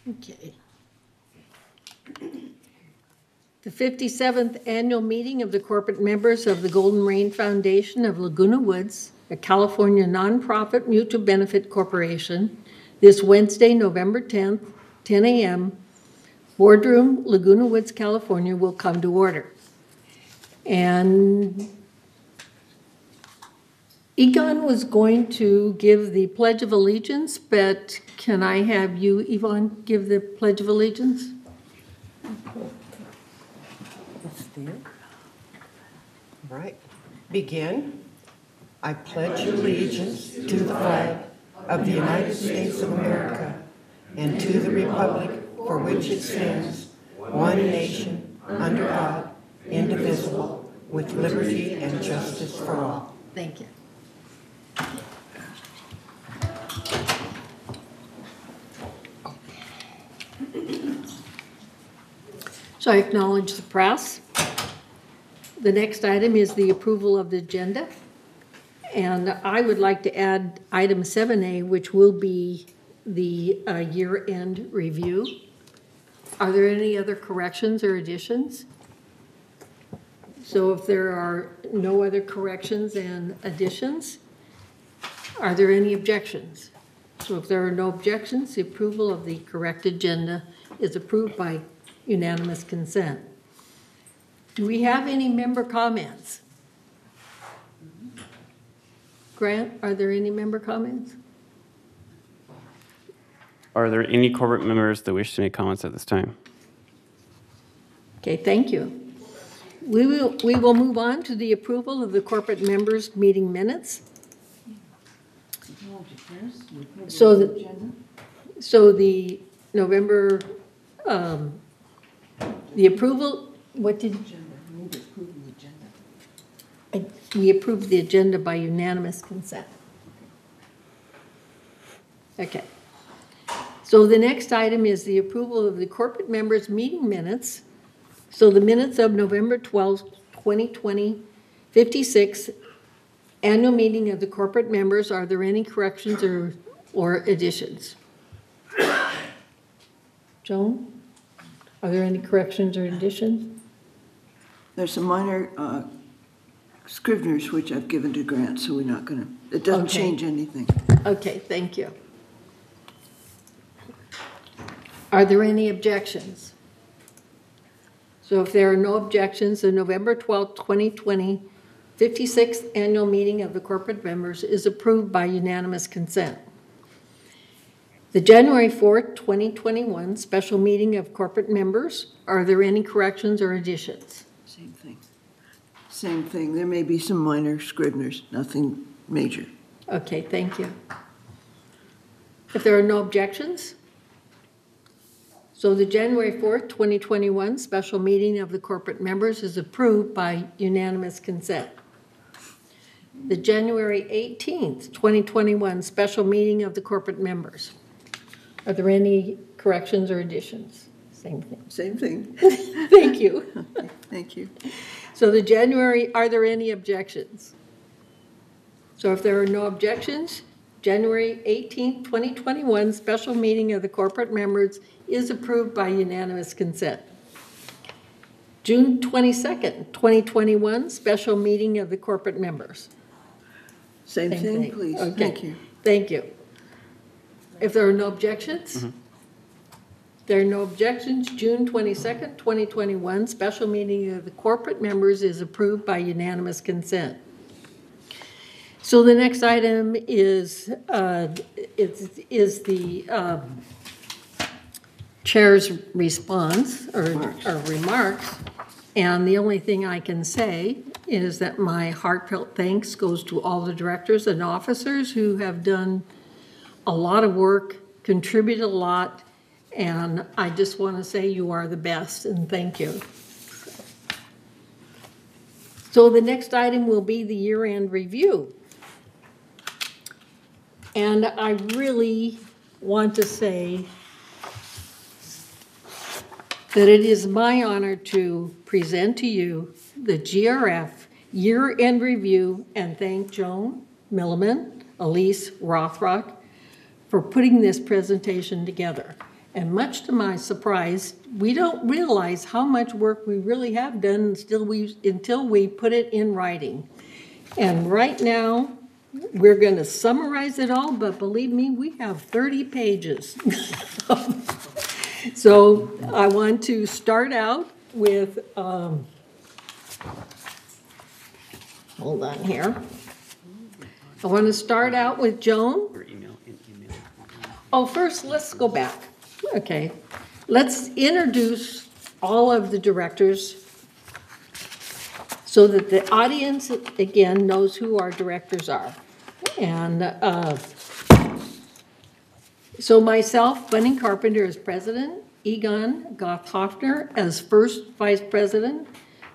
Okay. The 57th annual meeting of the corporate members of the Golden Rain Foundation of Laguna Woods, a California nonprofit mutual benefit corporation, this Wednesday, November 10th, 10 a.m., Boardroom, Laguna Woods, California, will come to order. And Egon was going to give the Pledge of Allegiance, but can I have you, Yvonne, give the Pledge of Allegiance? It's there. All right. Begin. I pledge allegiance to the flag of the United States of America and to the republic for which it stands, one nation, under God, indivisible, with liberty and justice for all. Thank you. So I acknowledge the press. The next item is the approval of the agenda. And I would like to add item 7A, which will be the year-end review. Are there any other corrections or additions? So if there are no other corrections and additions, are there any objections? So if there are no objections, the approval of the correct agenda is approved by unanimous consent. Do we have any member comments? Grant, are there any member comments? Are there any corporate members that wish to make comments at this time? Okay, thank you. We will move on to the approval of the corporate members' meeting minutes. So the November, the approval, what did? We approved the agenda by unanimous consent. Okay. So the next item is the approval of the corporate members' meeting minutes. So the minutes of November 12th, 2020, 56th annual meeting of the corporate members. Are there any corrections or additions? Joan, are there any corrections or additions? There's some minor scriveners which I've given to Grant, so we're not going to, it doesn't change anything. Okay, thank you. Are there any objections? So if there are no objections, the November 12th, 2020, 56th annual meeting of the corporate members is approved by unanimous consent. The January 4th, 2021 special meeting of corporate members, are there any corrections or additions? Same thing. Same thing. There may be some minor scriveners, nothing major. Okay, thank you. If there are no objections, so the January 4th, 2021 special meeting of the corporate members is approved by unanimous consent. The January 18th, 2021 special meeting of the corporate members. Are there any corrections or additions? Same thing. Same thing. Thank you. Thank you. So the January, are there any objections? So if there are no objections, January 18th, 2021 special meeting of the corporate members is approved by unanimous consent. June 22nd, 2021 special meeting of the corporate members. Same thing, please. Okay. Thank you. Thank you. If there are no objections, there are no objections. June 22nd, 2021 special meeting of the corporate members is approved by unanimous consent. So the next item is the chair's response or remarks. And the only thing I can say is that my heartfelt thanks goes to all the directors and officers who have done a lot of work, contributed a lot, and I just want to say you are the best, and thank you. So the next item will be the year-end review. And I really want to say that it is my honor to present to you the GRF year-end review and thank Joan Milliman, Elise Rothrock for putting this presentation together. And much to my surprise, we don't realize how much work we really have done until we put it in writing. And right now, we're going to summarize it all, but believe me, we have 30 pages. So I want to start out with, hold on here. I want to start out with Joan. Oh, first, let's go back. Okay. Let's introduce all of the directors so that the audience, again, knows who our directors are. And so myself, Bunny Carpenter as president, Egon Goff-Hoffner as first vice president,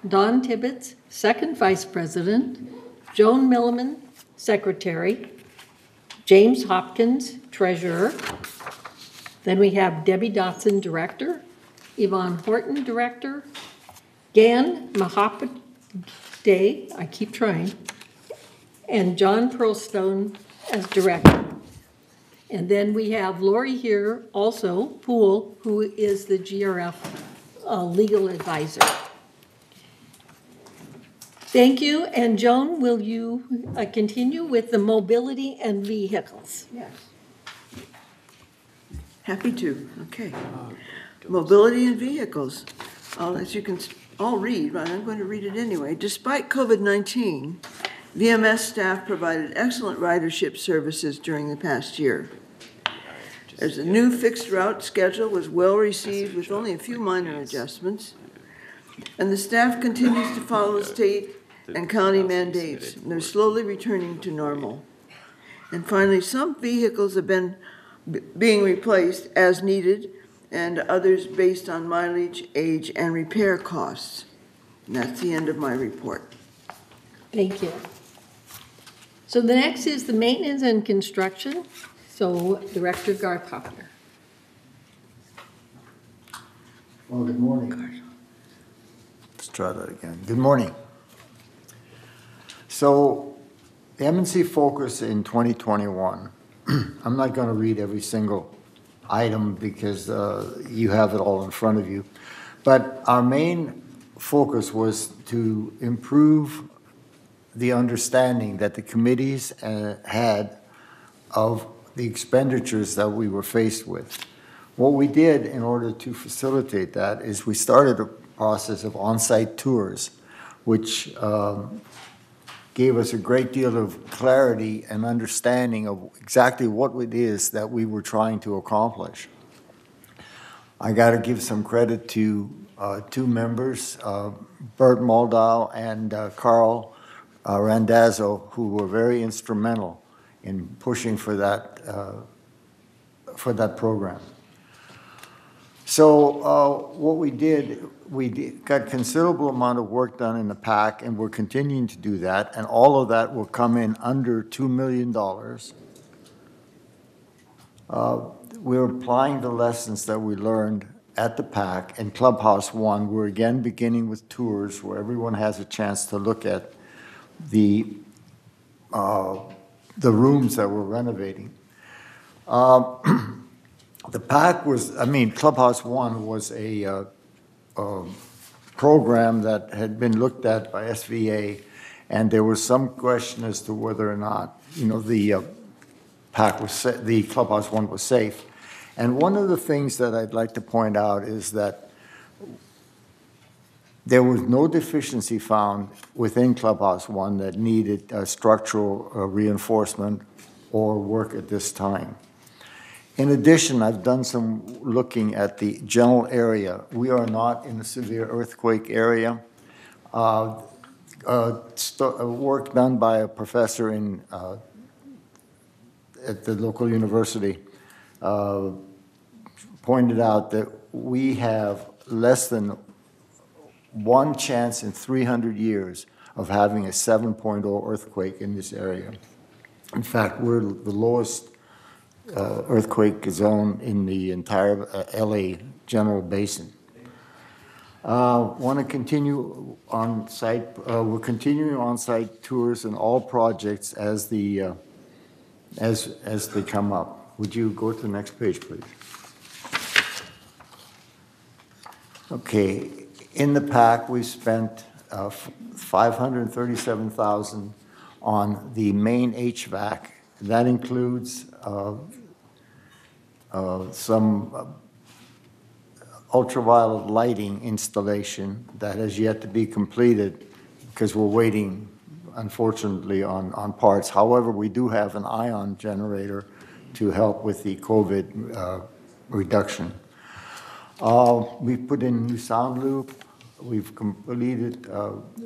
Don Tibbetts, second vice president, Joan Milliman, secretary, James Hopkins, treasurer. Then we have Debbie Dotson, director, Yvonne Horton, director, Gan Mahapade, I keep trying, and John Pearlstone as director. And then we have Lori here also, Poole, who is the GRF legal advisor. Thank you. And Joan, will you continue with the mobility and vehicles? Yes. Happy to. Okay. Mobility and vehicles. As you can all read, but I'm going to read it anyway. Despite COVID-19, VMS staff provided excellent ridership services during the past year. As a new fixed route schedule was well received with only a few minor adjustments, and the staff continues to follow state and county mandates, and they're slowly returning to normal. And finally, some vehicles have been being replaced as needed, and others based on mileage, age, and repair costs. And that's the end of my report. Thank you. So the next is the maintenance and construction. So Director Garth-Hoffner. Well, good morning. Let's try that again. Good morning. So the M&C focus in 2021, I'm not going to read every single item because you have it all in front of you, but our main focus was to improve the understanding that the committees had of the expenditures that we were faced with. What we did in order to facilitate that is we started a process of on-site tours, which gave us a great deal of clarity and understanding of exactly what it is that we were trying to accomplish. I got to give some credit to two members, Bert Moldau and Carl Randazzo, who were very instrumental in pushing for that program. So what we got considerable amount of work done in the PAC, and we're continuing to do that, and all of that will come in under $2 million. We're applying the lessons that we learned at the PAC and Clubhouse 1. We're again beginning with tours where everyone has a chance to look at the rooms that we're renovating. The PAC was, Clubhouse 1 was a program that had been looked at by SVA, and there was some question as to whether or not, the the Clubhouse 1 was safe. And one of the things that I'd like to point out is that there was no deficiency found within Clubhouse 1 that needed structural reinforcement or work at this time. In addition, I've done some looking at the general area. We are not in a severe earthquake area. Work done by a professor at the local university pointed out that we have less than one chance in 300 years of having a 7.0 earthquake in this area. In fact, we're the lowest earthquake zone in the entire LA general basin. Want to continue on site. We're continuing on site tours and all projects as they come up. Would you go to the next page, please? Okay, in the pack, we spent $537,000 on the main HVAC. That includes some ultraviolet lighting installation that has yet to be completed because we're waiting, unfortunately, on parts. However, we do have an ion generator to help with the COVID reduction. We've put in new sound loop. We've completed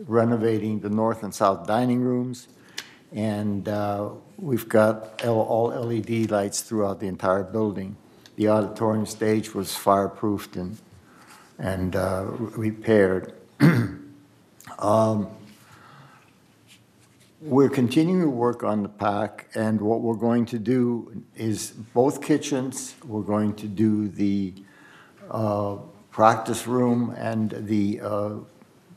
renovating the north and south dining rooms. And we've got all LED lights throughout the entire building. The auditorium stage was fireproofed and repaired. We're continuing to work on the pack, and what we're going to do is both kitchens. We're going to do the practice room, and the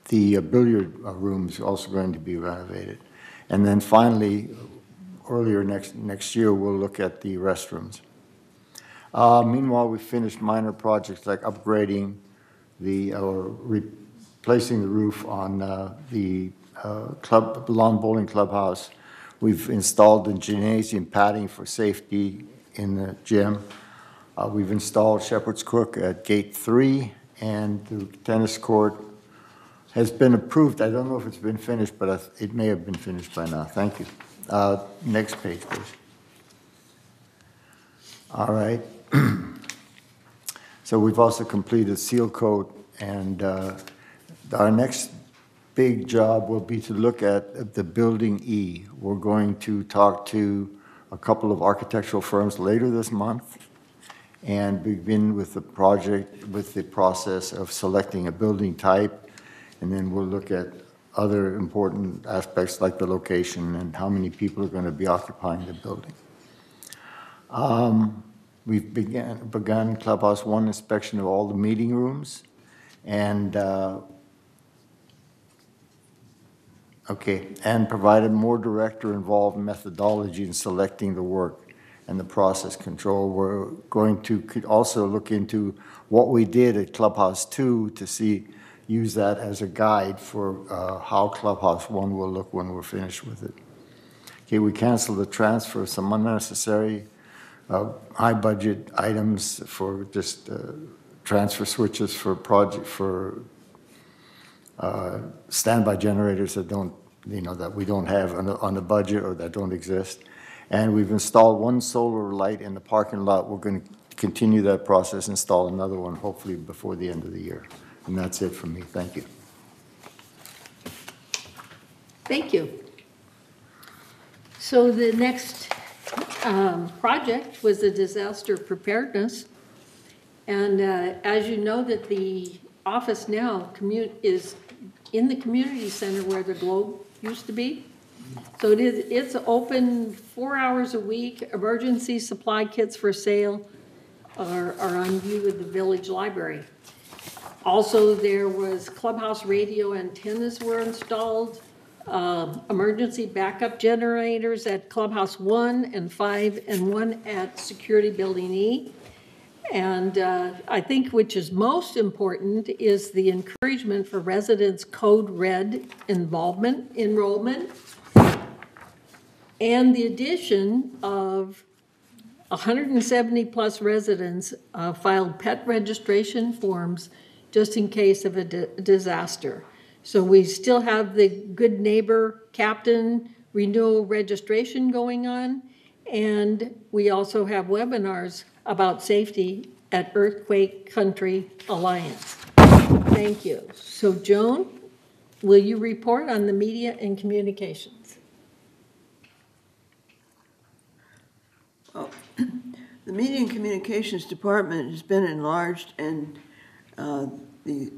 billiard rooms also going to be renovated. And then finally, earlier next year, we'll look at the restrooms. Meanwhile, we finished minor projects like upgrading replacing the roof on the lawn bowling clubhouse. We've installed the gymnasium padding for safety in the gym. We've installed Shepherd's Crook at Gate 3, and the tennis court has been approved. I don't know if it's been finished, but it may have been finished by now. Thank you. Next page, please. All right. So we've also completed seal coat, and our next big job will be to look at the Building E. We're going to talk to a couple of architectural firms later this month and begin with the process of selecting a building type. And then we'll look at other important aspects like the location and how many people are going to be occupying the building. We've begun Clubhouse 1 inspection of all the meeting rooms, and provided more director-involved methodology in selecting the work and the process control. We're going to also look into what we did at Clubhouse 2 to use that as a guide for how Clubhouse 1 will look when we're finished with it. Okay, we canceled the transfer of some unnecessary high budget items for just transfer switches for standby generators that that we don't have on the budget or that don't exist. And we've installed one solar light in the parking lot. We're going to continue that process, install another one hopefully before the end of the year. And that's it from me. Thank you. Thank you. So the next project was the disaster preparedness. And as you know, that the office now is in the community center where the Globe used to be. So it's open 4 hours a week. Emergency supply kits for sale are on view at the village library. Also, there was clubhouse radio antennas were installed, emergency backup generators at Clubhouse 1 and 5, and one at Security Building E. And I think which is most important is the encouragement for residents' code red enrollment, and the addition of 170 plus residents filed pet registration forms just in case of a disaster. So we still have the Good Neighbor Captain renewal registration going on, and we also have webinars about safety at Earthquake Country Alliance. Thank you. So Joan, will you report on the media and communications? Well, the Media and Communications Department has been enlarged, and the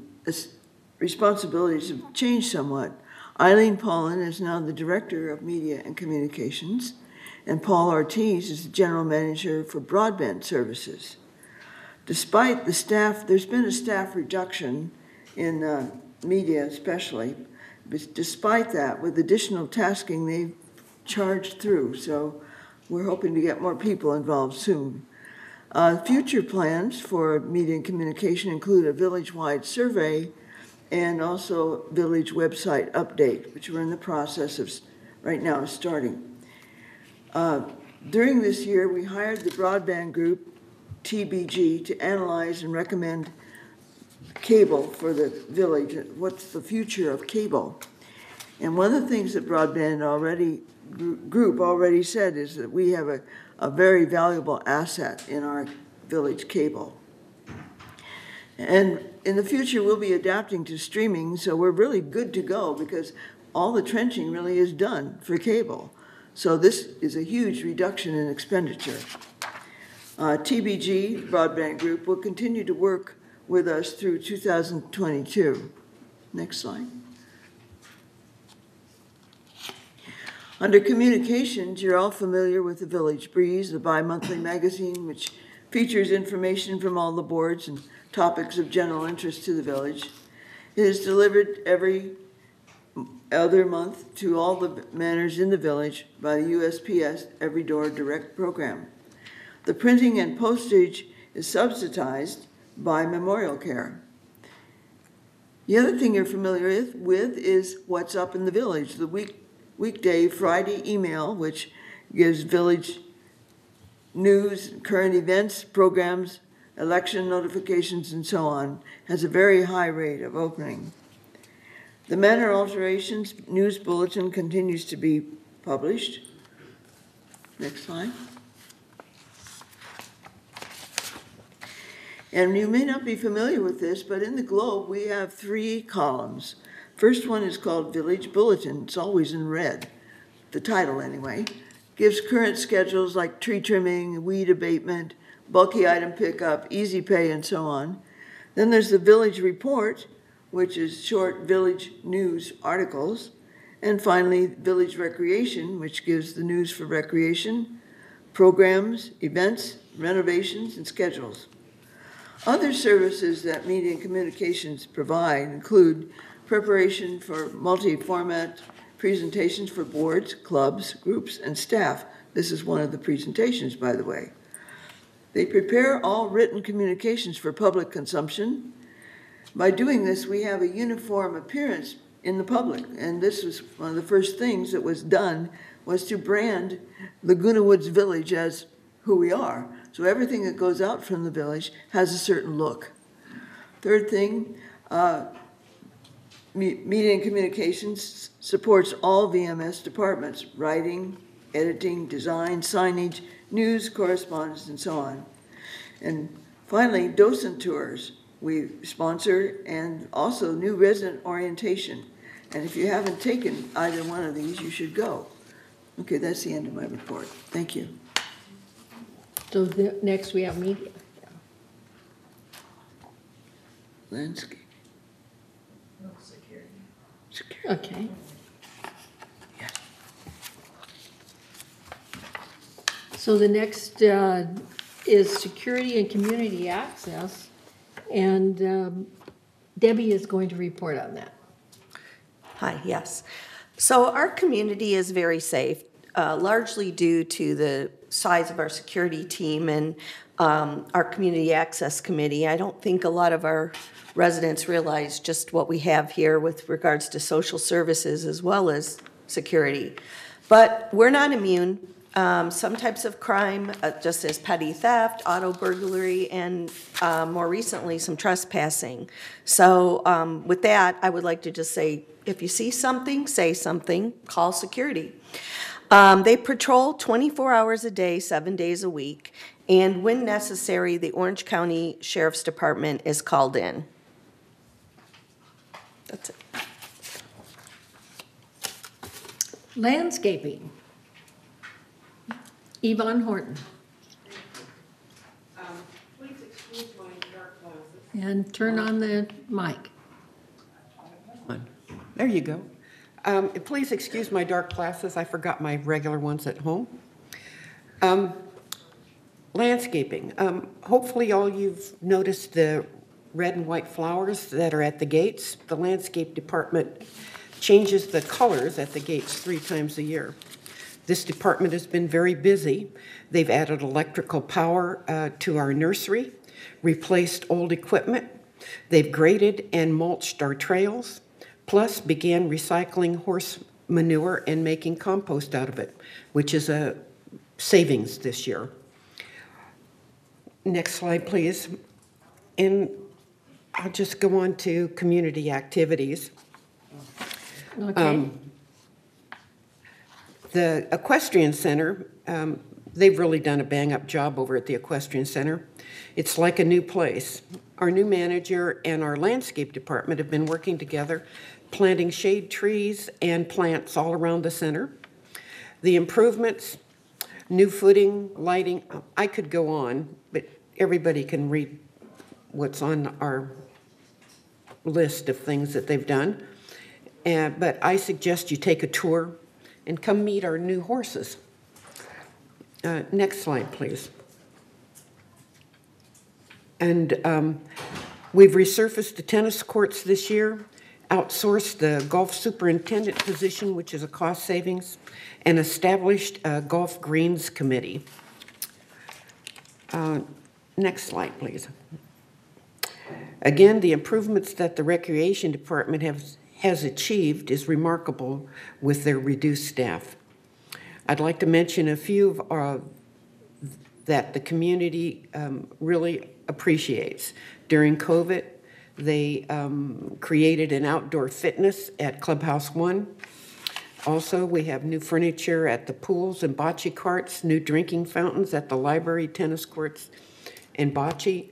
responsibilities have changed somewhat. Eileen Paulin is now the Director of Media and Communications, and Paul Ortiz is the General Manager for Broadband Services. Despite the staff, there's been a staff reduction in media especially, but despite that, with additional tasking, they've charged through, so we're hoping to get more people involved soon. Future plans for media and communication include a village-wide survey and also village website update, which we're in the process of right now starting. During this year, we hired the broadband group, TBG, to analyze and recommend cable for the village. What's the future of cable? And one of the things that broadband group already said is that we have a very valuable asset in our village cable. And in the future, we'll be adapting to streaming, so we're really good to go because all the trenching really is done for cable. So this is a huge reduction in expenditure. TBG, Broadband Group, will continue to work with us through 2022. Next slide. Under communications, you're all familiar with the Village Breeze, the bi-monthly magazine, which features information from all the boards and topics of general interest to the village. It is delivered every other month to all the manors in the village by the USPS Every Door Direct program. The printing and postage is subsidized by Memorial Care. The other thing you're familiar with is what's up in the village, the weekday Friday email, which gives village news, current events, programs, election notifications, and so on, has a very high rate of opening. The Manor Alterations News Bulletin continues to be published. Next slide. And you may not be familiar with this, but in the Globe we have 3 columns. First one is called Village Bulletin. It's always in red, the title anyway. Gives current schedules like tree trimming, weed abatement, bulky item pickup, easy pay, and so on. Then there's the Village Report, which is short village news articles. And finally, Village Recreation, which gives the news for recreation, programs, events, renovations, and schedules. Other services that Media and Communications provide include preparation for multi-format presentations for boards, clubs, groups, and staff. This is one of the presentations, by the way. They prepare all written communications for public consumption. By doing this, we have a uniform appearance in the public, and this was one of the first things that was done, was to brand Laguna Woods Village as who we are. So everything that goes out from the village has a certain look. Third thing, Media and Communications supports all VMS departments, writing, editing, design, signage, news, correspondence, and so on. And finally, docent tours we sponsor, and also new resident orientation. And if you haven't taken either one of these, you should go. Okay, that's the end of my report. Thank you. So next we have media. Landscape. No, security. Okay. Yeah. So the next is security and community access. And Debbie is going to report on that. Hi, yes. So our community is very safe, largely due to the size of our security team and our community access committee. I don't think a lot of our residents realize just what we have here with regards to social services as well as security. But we're not immune. Some types of crime, just as petty theft, auto burglary, and more recently, some trespassing. So with that, I would like to just say, if you see something, say something, call security. They patrol 24 hours a day, 7 days a week, and when necessary, the Orange County Sheriff's Department is called in. That's it. Landscaping. Yvonne Horton. Please excuse my dark glasses. And turn on the mic. There you go. Please excuse my dark glasses. I forgot my regular ones at home. Landscaping. Hopefully all you've noticed the red and white flowers that are at the gates. The landscape department changes the colors at the gates 3 times a year. This department has been very busy. They've added electrical power to our nursery, replaced old equipment. They've graded and mulched our trails, plus began recycling horse manure and making compost out of it, which is a savings this year. Next slide, please. And I'll just go on to community activities. Okay. The Equestrian Center, they've really done a bang-up job over at the Equestrian Center. It's like a new place. Our new manager and our landscape department have been working together, planting shade trees and plants all around the center. The improvements, new footing, lighting, I could go on, but everybody can read what's on our list of things that they've done. But I suggest you take a tour and come meet our new horses. Next slide, please. And we've resurfaced the tennis courts this year, outsourced the golf superintendent position, which is a cost savings, and established a golf greens committee. Next slide, please. Again, the improvements that the recreation department has achieved is remarkable with their reduced staff. I'd like to mention a few of that the community really appreciates. During COVID, they created an outdoor fitness at Clubhouse 1. Also, we have new furniture at the pools and bocce carts, new drinking fountains at the library, tennis courts, and bocce,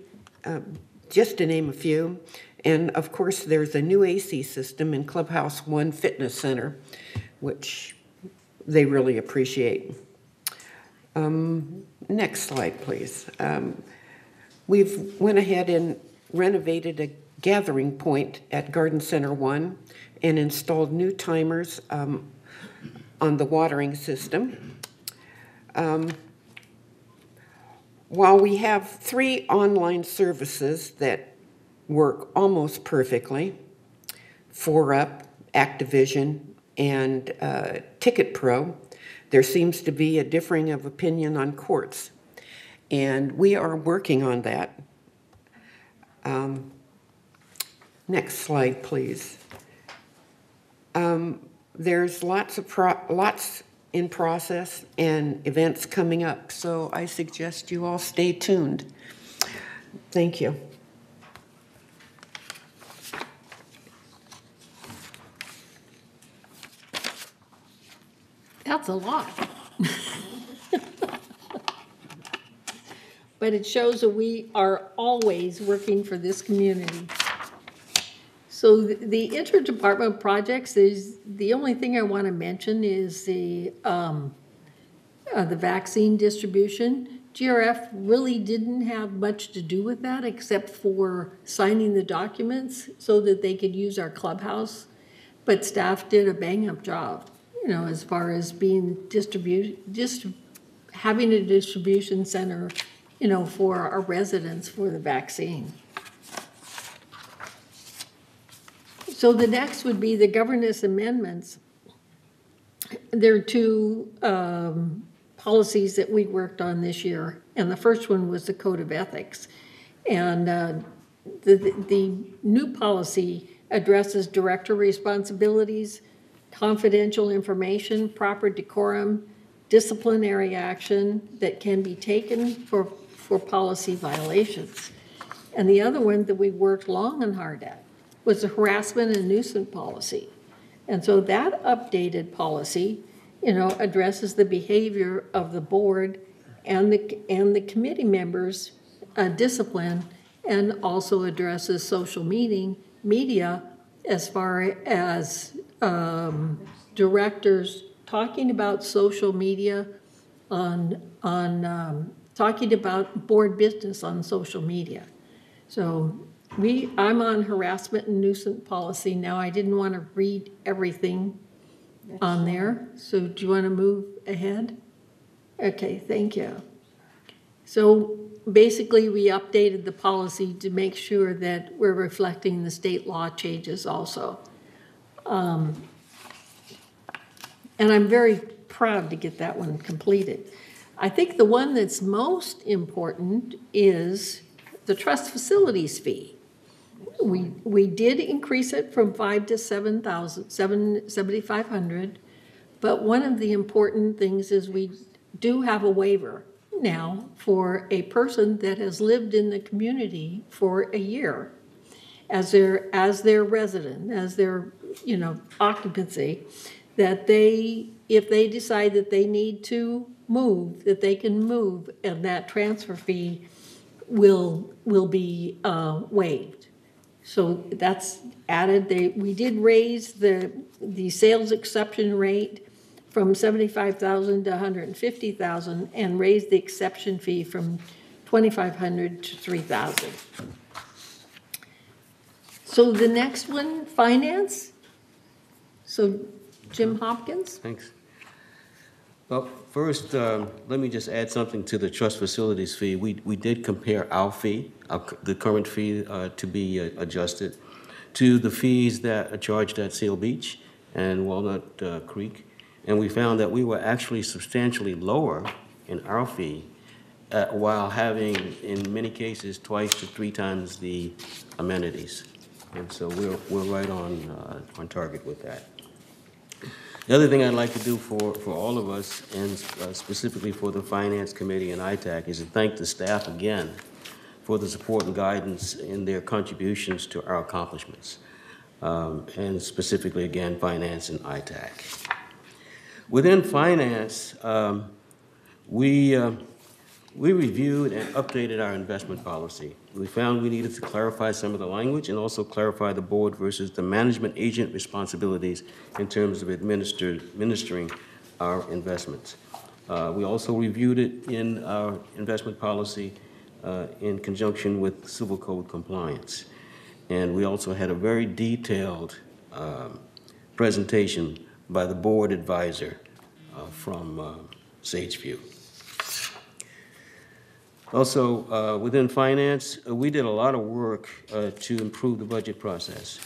just to name a few. And of course, there's a new AC system in Clubhouse 1 Fitness Center, which they really appreciate. Next slide, please. We've went ahead and renovated a gathering point at Garden Center 1 and installed new timers on the watering system. While we have 3 online services that work almost perfectly, 4UP, Activision, and Ticket Pro, there seems to be a differing of opinion on courts. And we are working on that. Next slide, please. There's lots in process and events coming up, so I suggest you all stay tuned. Thank you. That's a lot. But it shows that we are always working for this community. So the interdepartmental projects is, the only thing I want to mention is the vaccine distribution. GRF really didn't have much to do with that except for signing the documents so that they could use our clubhouse. But staff did a bang-up job, you know, as far as being having a distribution center, you know, for our residents for the vaccine. So the next would be the Governess Amendments. There are 2 policies that we worked on this year, and the first one was the Code of Ethics. And the new policy addresses director responsibilities, confidential information, proper decorum, disciplinary action that can be taken for policy violations. And the other one that we worked long and hard at was the harassment and nuisance policy. And so that updated policy, you know, addresses the behavior of the board and the committee members' discipline, and also addresses social media as far as directors talking about social media talking about board business on social media. So I'm on harassment and nuisance policy now. I didn't want to read everything on there. So do you want to move ahead? Okay, thank you. So basically we updated the policy to make sure that we're reflecting the state law changes also. And I'm very proud to get that one completed. I think the one that's most important is the trust facilities fee. We did increase it from $5,000 to $7,500, but one of the important things is we do have a waiver now for a person that has lived in the community for a year as their resident, as their occupancy, that if they decide that they need to move, that they can move, and that transfer fee will be waived. So that's added. We did raise the sales exception rate from $75,000 to $150,000 and raised the exception fee from $2,500 to $3,000. So the next one, finance. So Jim Hopkins. Thanks. Well, first, let me just add something to the trust facilities fee. We did compare our fee, the current fee to be adjusted, to the fees that are charged at Seal Beach and Walnut Creek, and we found that we were actually substantially lower in our fee while having, in many cases, 2 to 3 times the amenities. And so we're right on target with that. The other thing I'd like to do for all of us, and specifically for the Finance Committee and ITAC, is to thank the staff again for the support and guidance in their contributions to our accomplishments, and specifically, again, Finance and ITAC. Within Finance, we reviewed and updated our investment policy. We found we needed to clarify some of the language and also clarify the board versus the management agent responsibilities in terms of administering our investments. We also reviewed it in our investment policy in conjunction with civil code compliance. And we also had a very detailed presentation by the board advisor from Sageview. Also, within finance, we did a lot of work to improve the budget process.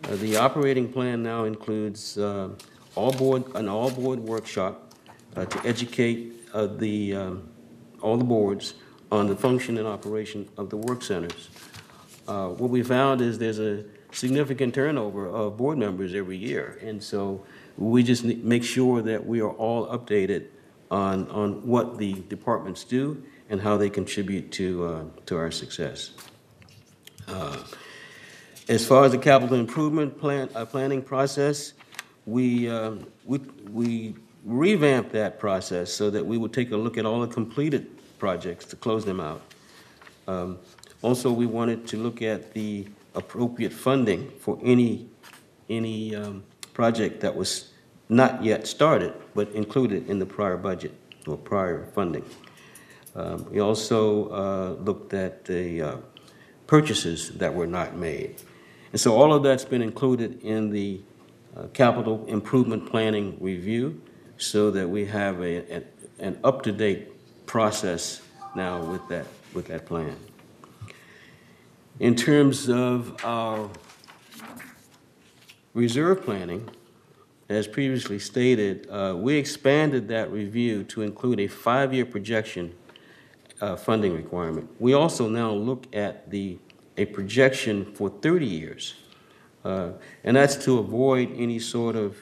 The operating plan now includes an all-board workshop to educate all the boards on the function and operation of the work centers. What we found is there's a significant turnover of board members every year, and so we just make sure that we are all updated on what the departments do and how they contribute to our success. As far as the capital improvement planning process, we revamped that process so that we would take a look at all the completed projects to close them out. Also, we wanted to look at the appropriate funding for any project that was not yet started but included in the prior budget or prior funding. We also looked at the purchases that were not made. And so all of that's been included in the capital improvement planning review so that we have an up-to-date process now with that plan. In terms of our reserve planning, as previously stated, we expanded that review to include a 5-year projection funding requirement. We also now look at a projection for 30 years, and that's to avoid any sort of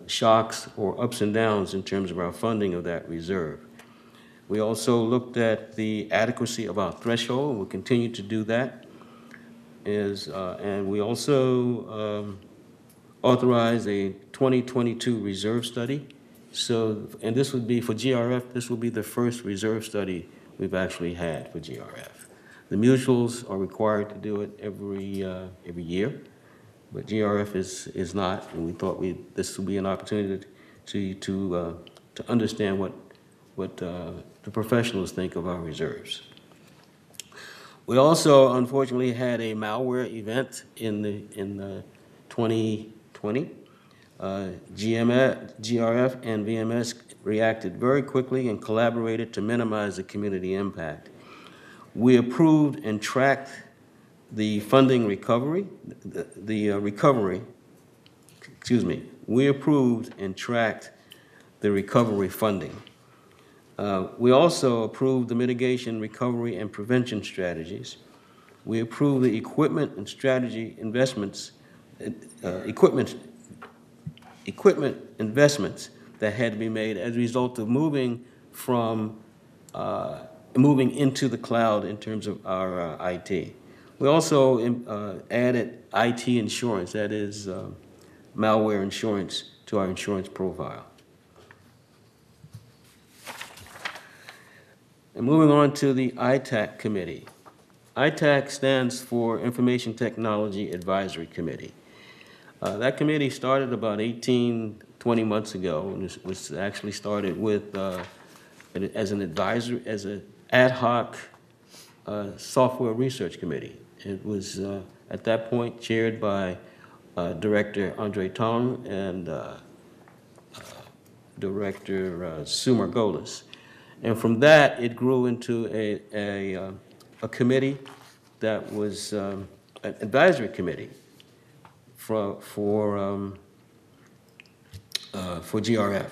shocks or ups and downs in terms of our funding of that reserve. We also looked at the adequacy of our threshold, and we'll continue to do that. And we also authorized a 2022 reserve study. So, and this would be for GRF, this will be the first reserve study we've actually had for GRF. The mutuals are required to do it every year, but GRF is not, and we thought this would be an opportunity to understand what the professionals think of our reserves. We also, unfortunately, had a malware event in 2020. GRF and VMS reacted very quickly and collaborated to minimize the community impact. We approved and tracked the funding recovery, we approved and tracked the recovery funding. We also approved the mitigation, recovery, and prevention strategies. We approved the equipment and strategy investments, equipment investments that had to be made as a result of moving into the cloud in terms of our IT. We also added IT insurance, that is malware insurance, to our insurance profile. And moving on to the ITAC committee. ITAC stands for Information Technology Advisory Committee. That committee started about 18, 20 months ago, and it was actually started with as an advisor, as an ad hoc software research committee. It was at that point chaired by Director Andre Tong and Director Sue Margolis. And from that, it grew into a committee that was an advisory committee for GRF.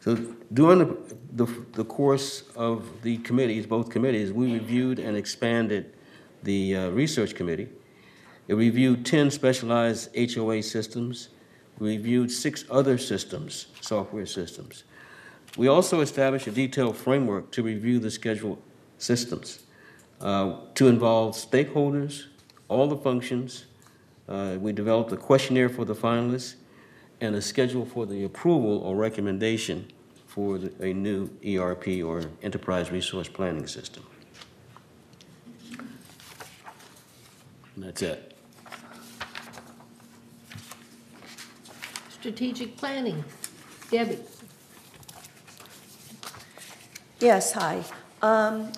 So during the course of the committees, both committees, we reviewed and expanded the research committee. It reviewed 10 specialized HOA systems. We reviewed 6 other systems, software systems. We also established a detailed framework to review the scheduled systems, to involve stakeholders, all the functions. We developed a questionnaire for the finalists and a schedule for the approval or recommendation for a new ERP or enterprise resource planning system. And that's it. Strategic planning. Debbie. Yes, hi.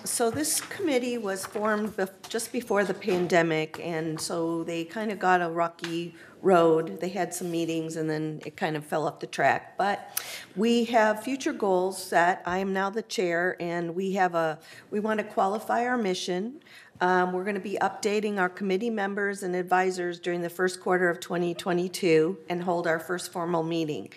So this committee was formed just before the pandemic, and so they kind of got a rocky road. They had some meetings, and then it kind of fell off the track. But we have future goals set. I am now the chair, and we want to qualify our mission. We're going to be updating our committee members and advisors during the first quarter of 2022 and hold our first formal meeting.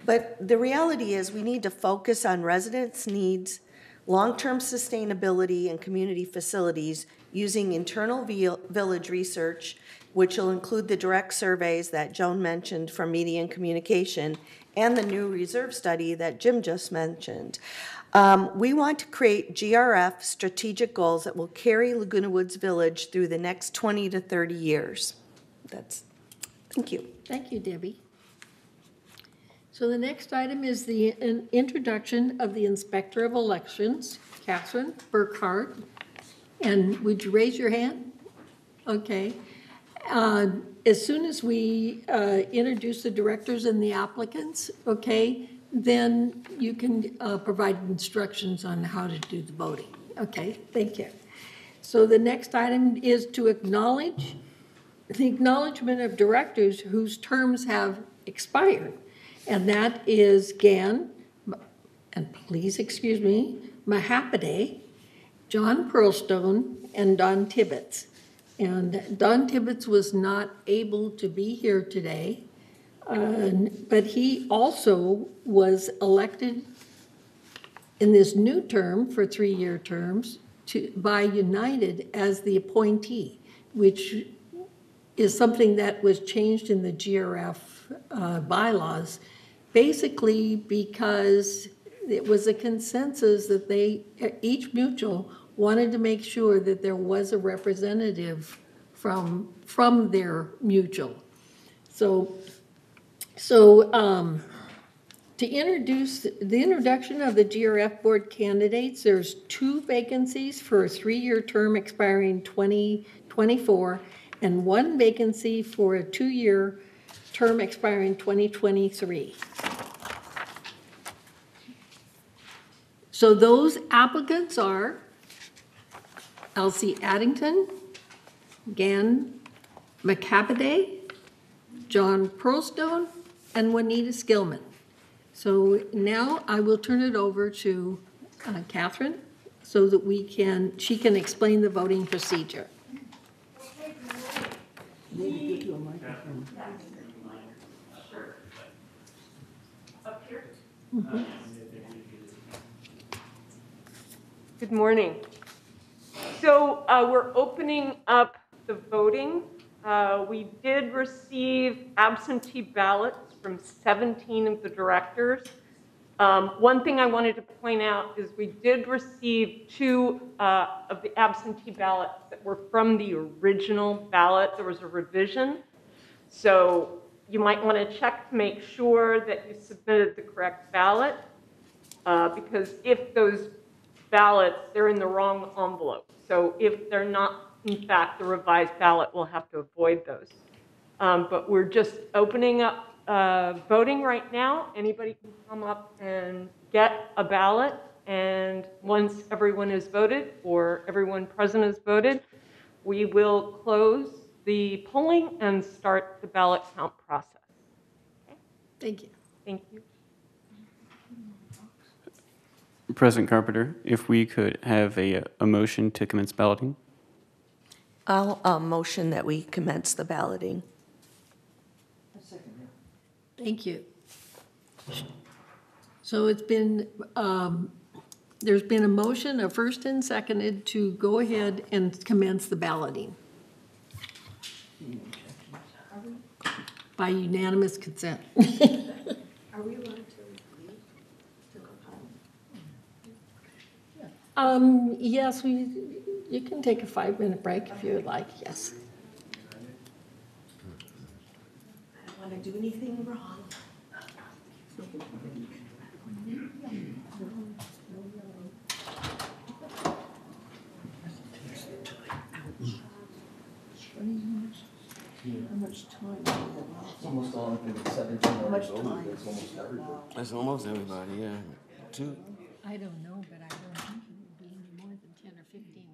But the reality is we need to focus on residents' needs, long-term sustainability, and community facilities using internal village research, which will include the direct surveys that Joan mentioned from Media and Communication and the new reserve study that Jim just mentioned. We want to create GRF strategic goals that will carry Laguna Woods Village through the next 20 to 30 years. Thank you. Thank you, Debbie. So the next item is the introduction of the Inspector of Elections, Catherine Burkhart. And would you raise your hand? Okay. As soon as we introduce the directors and the applicants, okay, then you can provide instructions on how to do the voting. Okay, thank you. So the next item is to acknowledge the acknowledgement of directors whose terms have expired. And that is Gan, and please excuse me, Mahapade, John Pearlstone, and Don Tibbetts. And Don Tibbetts was not able to be here today, but he also was elected in this new term for 3-year terms by United as the appointee, which is something that was changed in the GRF bylaws, basically because it was a consensus that each mutual wanted to make sure that there was a representative from their mutual. So to introduce the introduction of the GRF board candidates, there's 2 vacancies for a 3-year term expiring 2024 and 1 vacancy for a 2-year term expiring 2023. So those applicants are Elsie Addington, Gan Mahapade, John Pearlstone, and Juanita Skillman. So now I will turn it over to Catherine so that she can explain the voting procedure. Maybe give you a microphone. Up here? Good morning. So we're opening up the voting. We did receive absentee ballots from 17 of the directors. One thing I wanted to point out is we did receive 2 of the absentee ballots that were from the original ballot. There was a revision. So you might want to check to make sure that you submitted the correct ballot, because if those ballots, they're in the wrong envelope. So if they're not, in fact, the revised ballot, we'll have to avoid those. But we're just opening up voting right now. Anybody can come up and get a ballot. And once everyone has voted, or everyone present has voted, we will close the polling and start the ballot count process. Okay? Thank you. Thank you. President Carpenter, if we could have a motion to commence balloting. I'll motion that we commence the balloting. Thank you. So it's been, there's been a motion, a first and seconded, to go ahead and commence the balloting by unanimous consent. Are we allowed to leave to go home? Yes, you can take a 5-minute break if you would like, yes. I don't want to do anything wrong. How much time do we have? It's almost all, I think it's 17 How much hours time? over. That's almost everybody. That's almost everybody, yeah. 2. I don't know, but I don't think it would be any more than 10 or 15 minutes.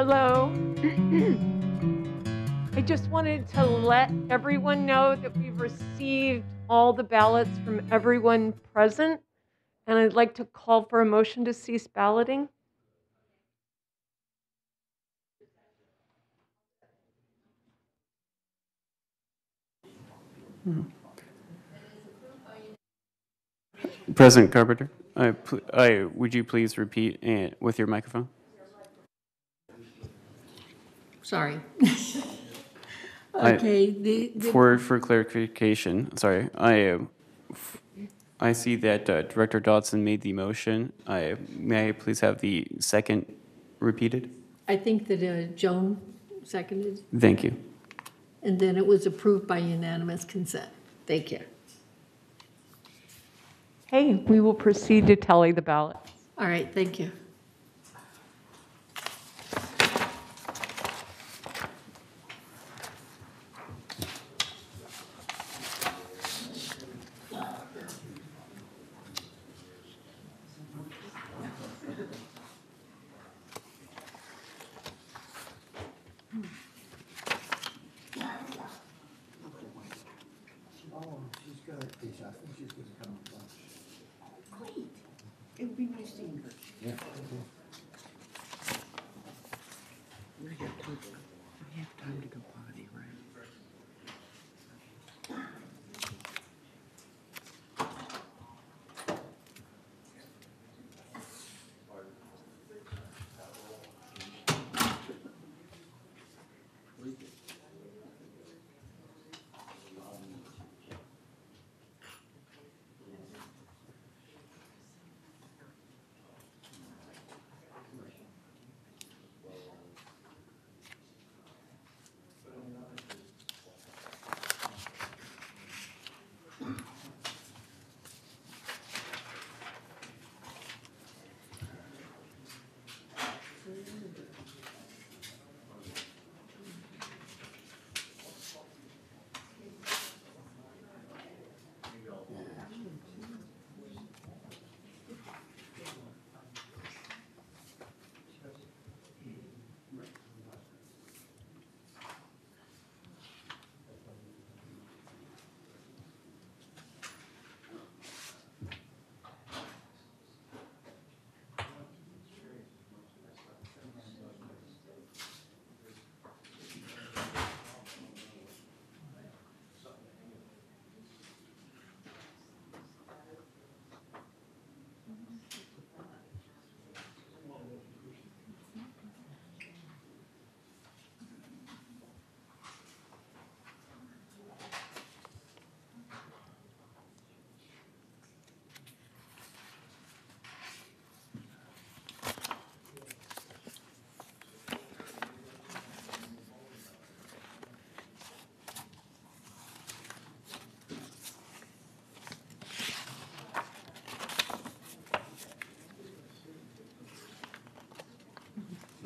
Hello. I just wanted to let everyone know that we've received all the ballots from everyone present, and I'd like to call for a motion to cease balloting. President Carpenter, would you please repeat with your microphone? Sorry. Okay, For clarification, sorry, I see that Director Dodson made the motion. May I please have the second repeated? I think that Joan seconded, Thank you. and then it was approved by unanimous consent. Thank you. Hey, we will proceed to tally the ballots. All right, thank you. It would be nice seeing her. Yeah. We have time to go potty, right?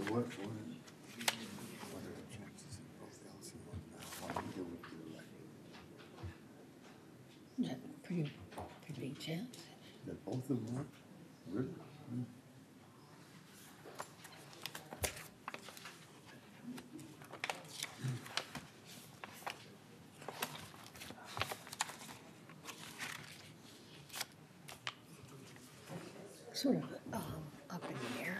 What are the chances of both Elsie and Juanita would be elected? Yeah, pretty big chance. That both of them would? Really? Sort of up in the air.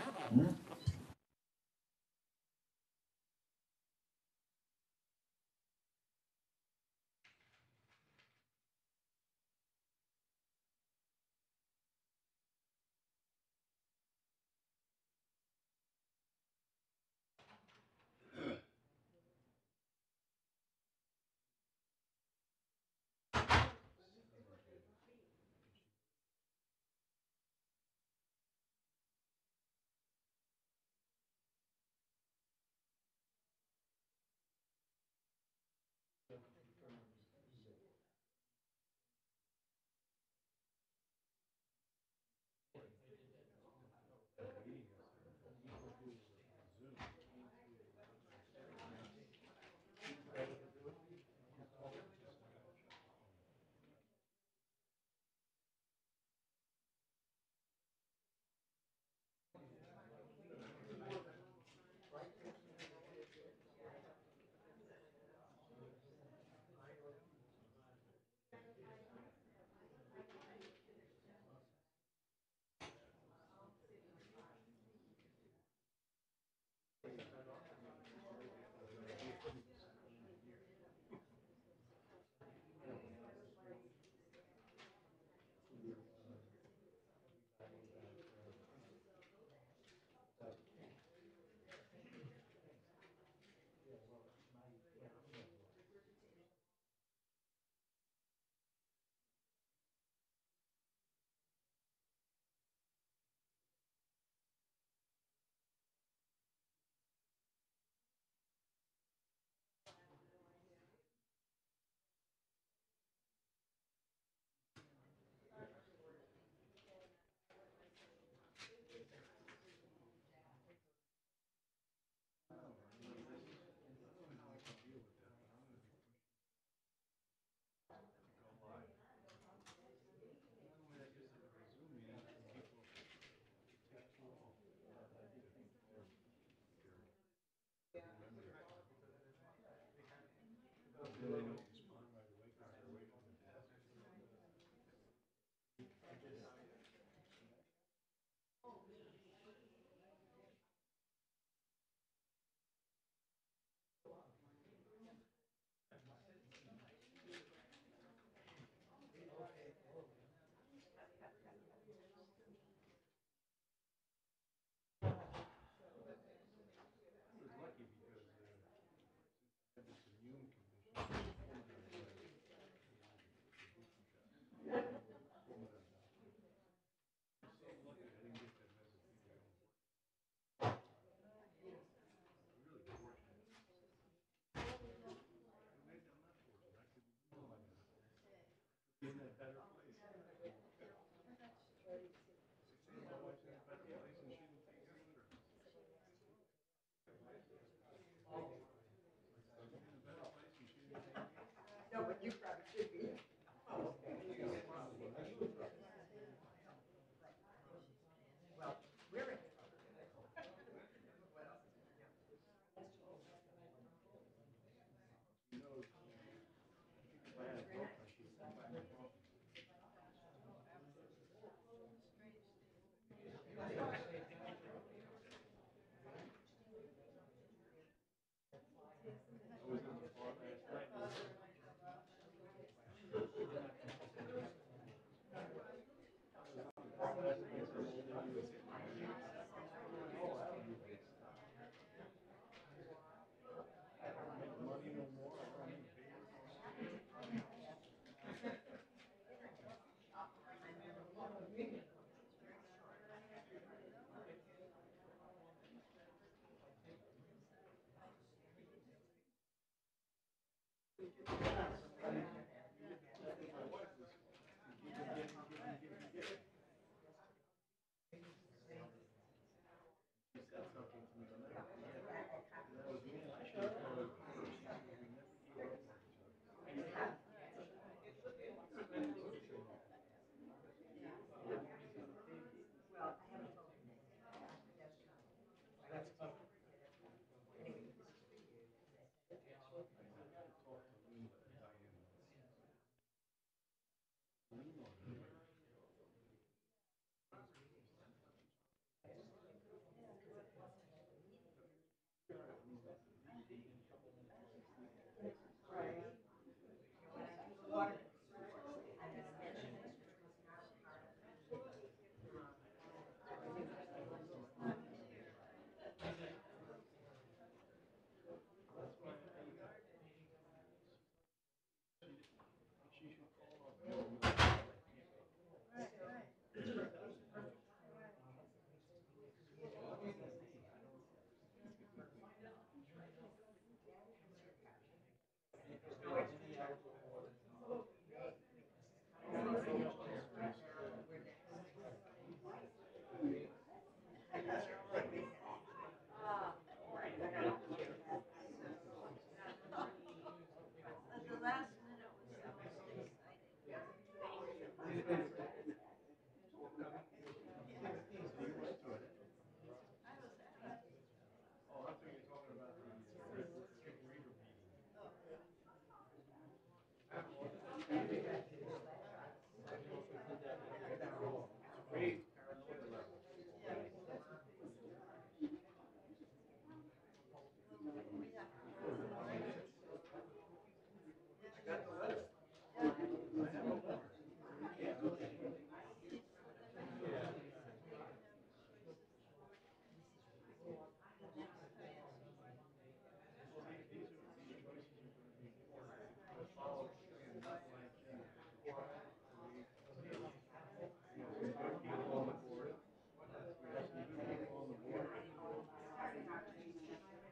The last minute was the most exciting.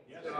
That's where the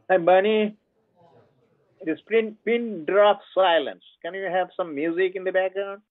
Hi, Bunny. It is pin drop silence. Can you have some music in the background?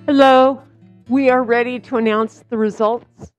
Hello, we are ready to announce the results.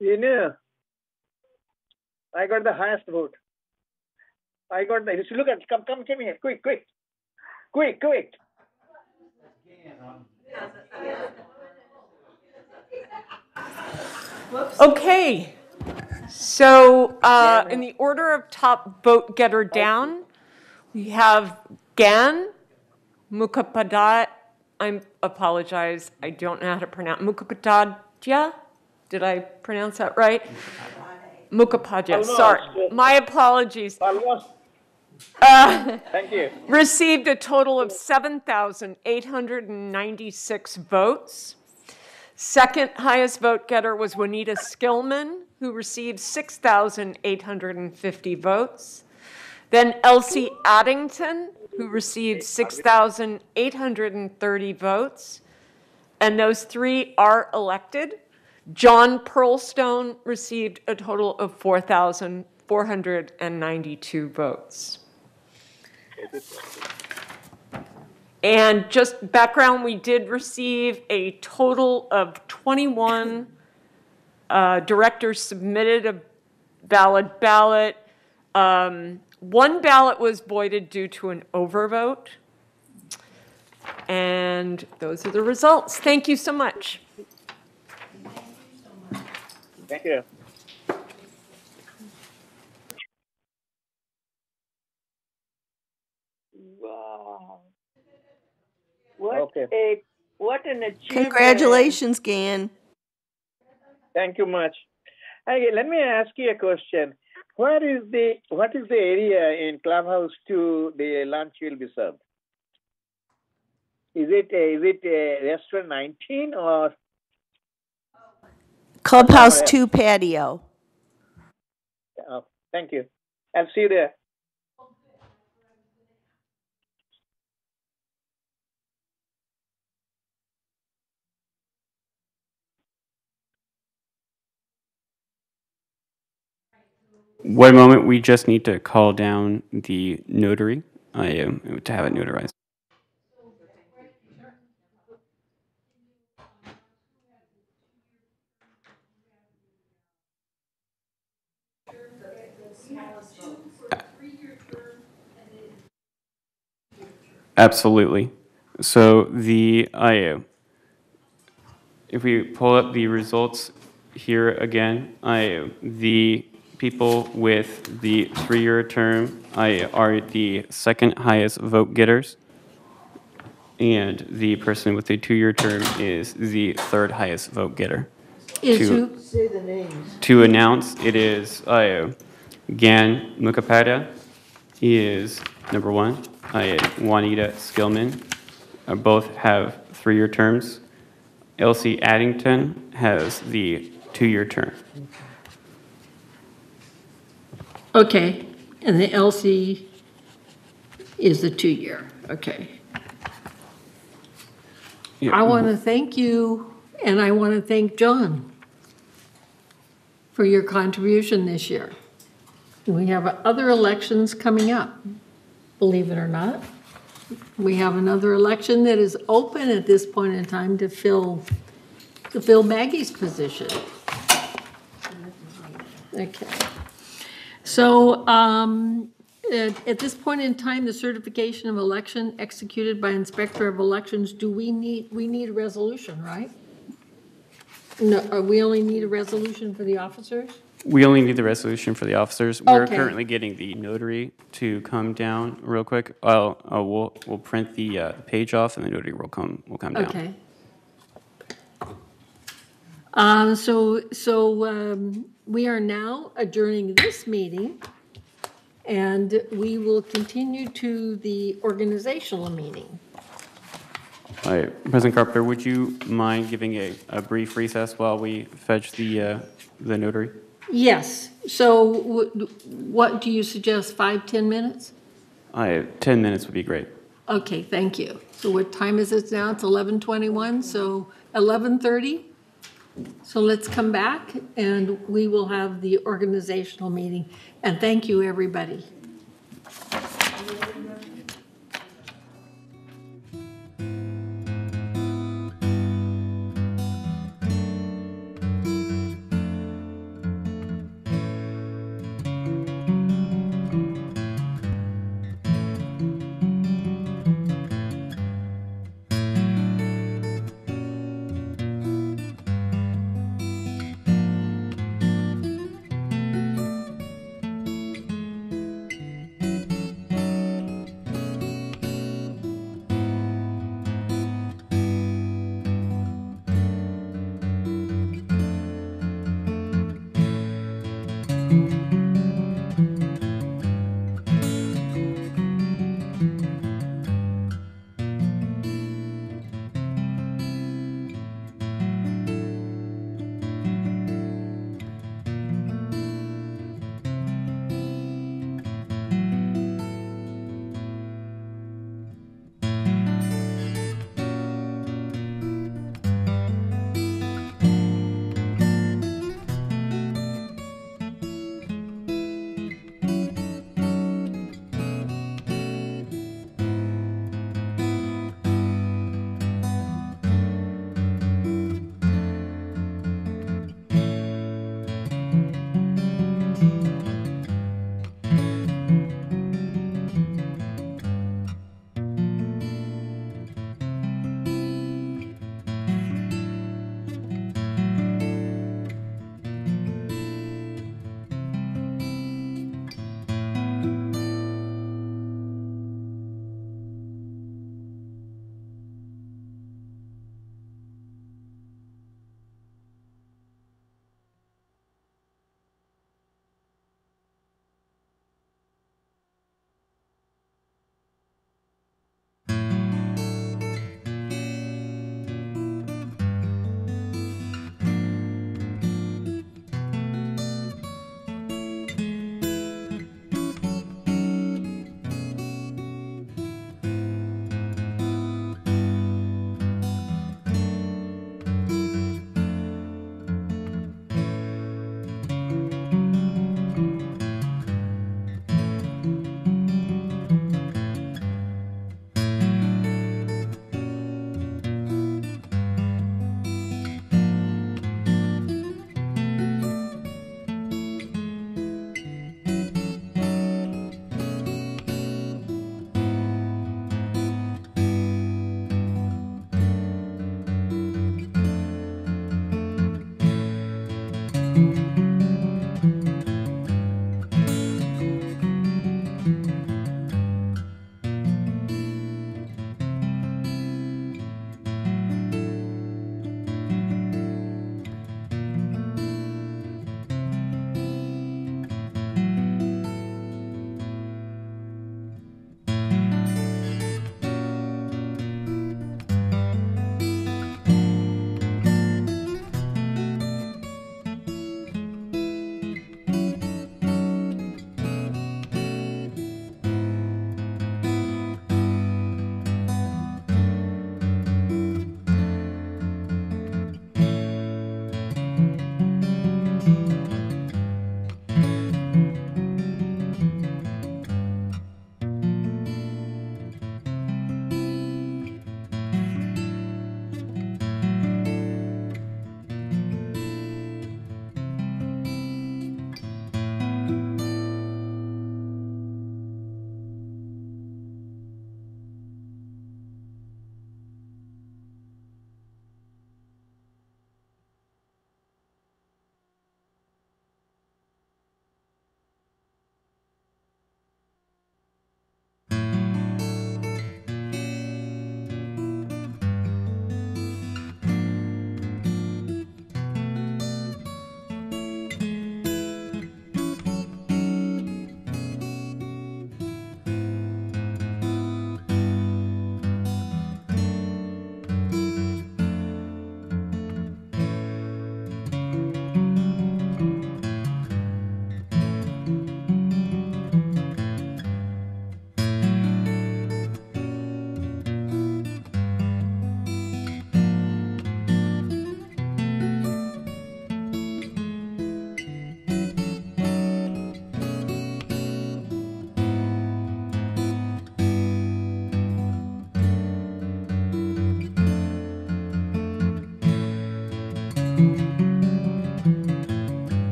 You know, I got the highest vote. I got the, look at, come here, quick. Okay, so in the order of top vote getter down, we have Gan Mukhopadhyay. I apologize, I don't know how to pronounce Mukhopadhyay. Did I pronounce that right? Mukhopadhyay. Sorry, my apologies. Thank you. Received a total of 7,896 votes. Second highest vote getter was Juanita Skillman, who received 6,850 votes. Then Elsie Addington, who received 6,830 votes. And those three are elected. John Pearlstone received a total of 4,000 492 votes. And just background, we did receive a total of 21 directors submitted a valid ballot. One ballot was voided due to an overvote. And those are the results. Thank you so much. Thank you. Wow. What Okay. what an achievement. Congratulations, Gan. Thank you much. Okay, let me ask you a question. What is the area in Clubhouse 2 the lunch will be served? Is it restaurant 19 or Clubhouse 2 patio. Oh, thank you. I'll see you there. One moment, we just need to call down the notary to have it notarized. Absolutely. So if we pull up the results here again, the people with the 3-year term are the second highest vote getters, and the person with the 2-year term is the third highest vote getter. Is who? Say the names. To announce, it is Gan Mukapata is number 1. Juanita Skillman both have 3-year terms. Elsie Addington has the 2-year term. Okay, and the LC is the 2-year, okay. Yeah. I want to thank you, and I want to thank John for your contribution this year. We have other elections coming up, believe it or not. We have another election that is open at this point in time to fill Maggie's position. Okay. So at this point in time, the certification of election executed by Inspector of Elections, we need a resolution, right? No, we only need a resolution for the officers? We only need the resolution for the officers. We're Okay. currently getting the notary to come down real quick. We'll print the page off, and the notary will come down. Okay. We are now adjourning this meeting, and we will continue to the organizational meeting. President Carpenter, would you mind giving a brief recess while we fetch the notary? Yes. So what do you suggest, 5-10 minutes? 10 minutes would be great. Okay, thank you. So what time is it now? It's 11:21, so 11:30. So let's come back and we will have the organizational meeting. And thank you, everybody.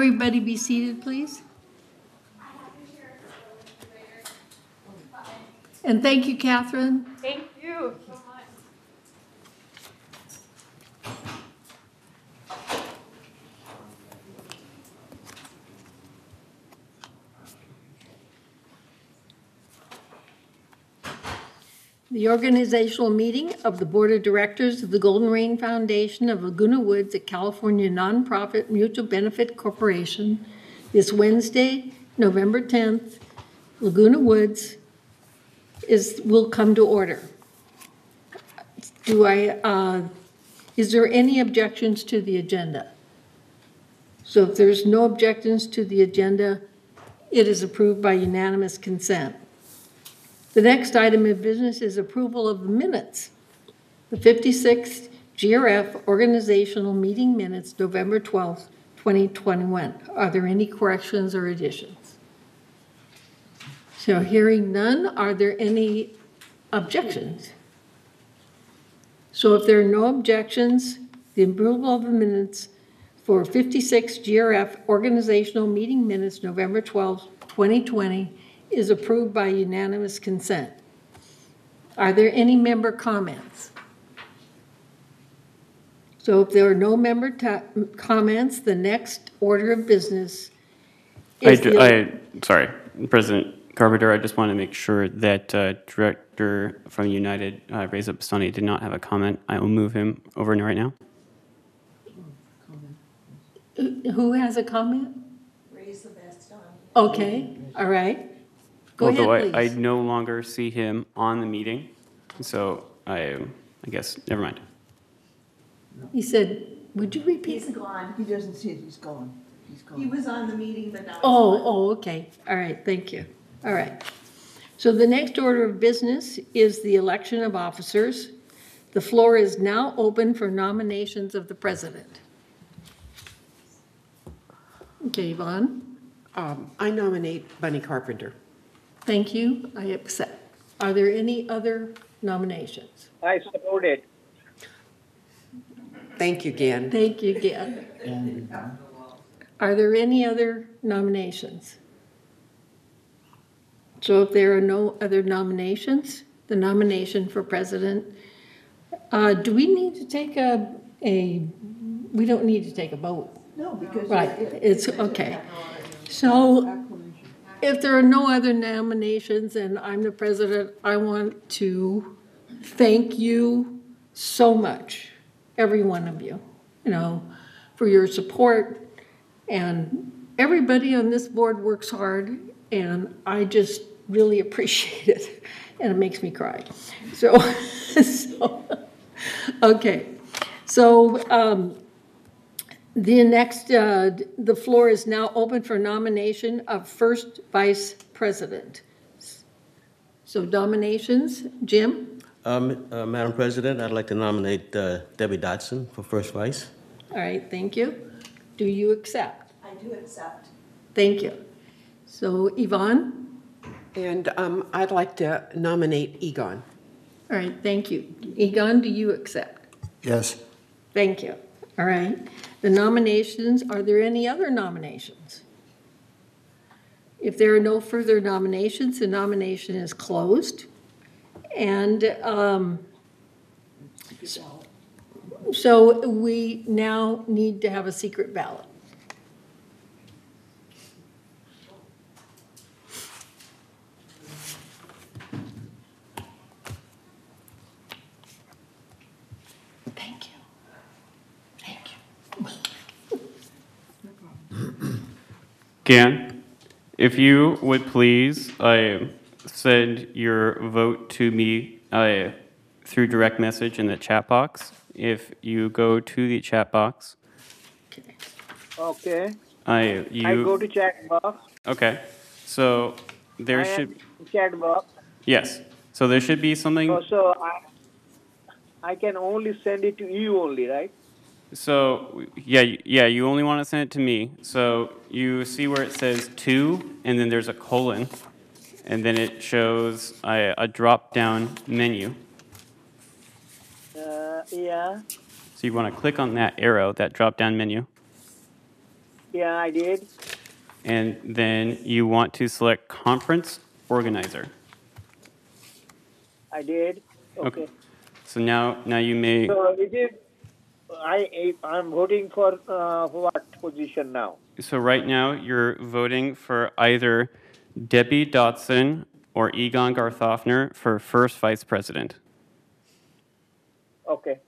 everybody be seated, please? And thank you, Catherine. Thank you so much. The organizational meeting of the Board of Directors of the Golden Rain Foundation of Laguna Woods, a California nonprofit mutual benefit corporation, this Wednesday, November 10th, Laguna Woods, will come to order. Is there any objections to the agenda? So if there's no objections to the agenda, it is approved by unanimous consent. The next item of business is approval of the minutes. The 56th GRF organizational meeting minutes, November 12th, 2021. Are there any corrections or additions? So hearing none, are there any objections? So if there are no objections, the approval of the minutes for 56 GRF organizational meeting minutes, November 12th, 2020, is approved by unanimous consent. Are there any member comments? So if there are no member comments, the next order of business is sorry, President Carpenter, I just want to make sure that Director from United, Reza Bastani, did not have a comment. I will move him over right now. Who has a comment? Raise the best on. Okay, all right. Go Although ahead, please. I no longer see him on the meeting, so I guess, never mind. He said, would you repeat? He's gone. He doesn't see it, he's gone. He's gone. He was on the meeting, but now he's Oh, okay. All right, thank you. All right. So the next order of business is the election of officers. The floor is now open for nominations of the president. Okay, Yvonne. I nominate Bunny Carpenter. Thank you. I accept. Are there any other nominations? I support it. Thank you, Gan. Thank you again. Are there any other nominations? So if there are no other nominations, the nomination for president, do we need to take we don't need to take a vote. No, because. Right, it's okay. So if there are no other nominations and I'm the president, I want to thank you so much, every one of you, for your support. And everybody on this board works hard, and I just really appreciate it, and it makes me cry. So, okay. So the next, the floor is now open for nomination of first vice president. So nominations, Jim? Madam President, I'd like to nominate Debbie Dodson for first vice. All right, thank you. Do you accept? I do accept. Thank you. So Yvonne? And I'd like to nominate Egon. All right, thank you. Egon, do you accept? Yes. Thank you. All right. The nominations, are there any other nominations? If there are no further nominations, the nomination is closed. And so we now need to have a secret ballot. Thank you. Thank you. Gan, if you would please send your vote to me through direct message in the chat box. If you go to the chat box. Okay. I go to chat box. Okay. So there should. Chat box. Yes. So there should be something. Oh, so I can only send it to you only, right? So yeah, you only want to send it to me. So you see where it says to, and then there's a colon, and then it shows a drop-down menu. Yeah. So you want to click on that arrow, that drop-down menu. Yeah, I did. And then you want to select conference organizer. I did. Okay. So now you may, So it is. I'm voting for what position now? so right now you're voting for either Debbie Dotson or Egon Garthofner for first vice president. Okay.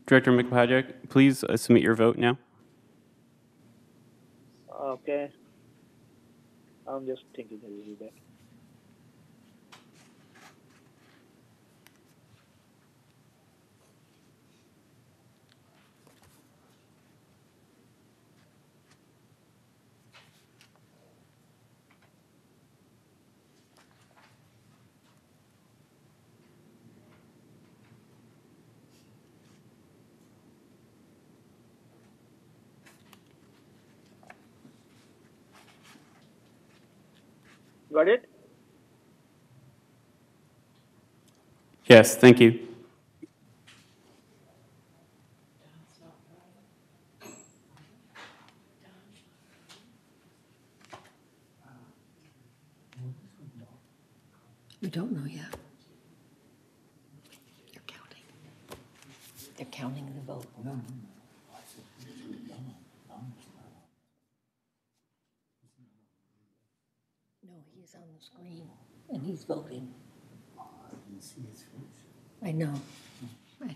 Director McPatrick, please submit your vote now. Okay. I'm just thinking a little bit. Got it? Yes, thank you. We don't know yet. They're counting. They're counting the vote. No, he's on the screen and he's voting. I know. I know.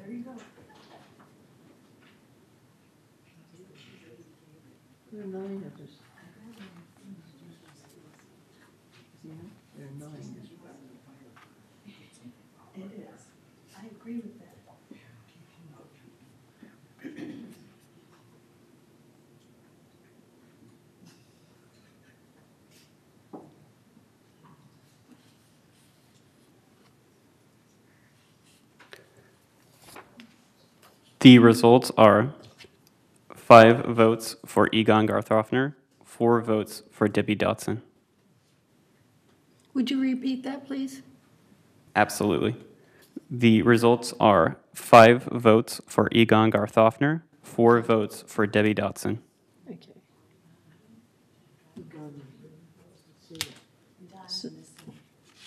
There you go. There are 9 of us. Yeah, there are 9. It is. I agree with that. The results are 5 votes for Egon Garthofner, 4 votes for Debbie Dotson. Would you repeat that, please? Absolutely. The results are 5 votes for Egon Garthofner, 4 votes for Debbie Dotson. Okay.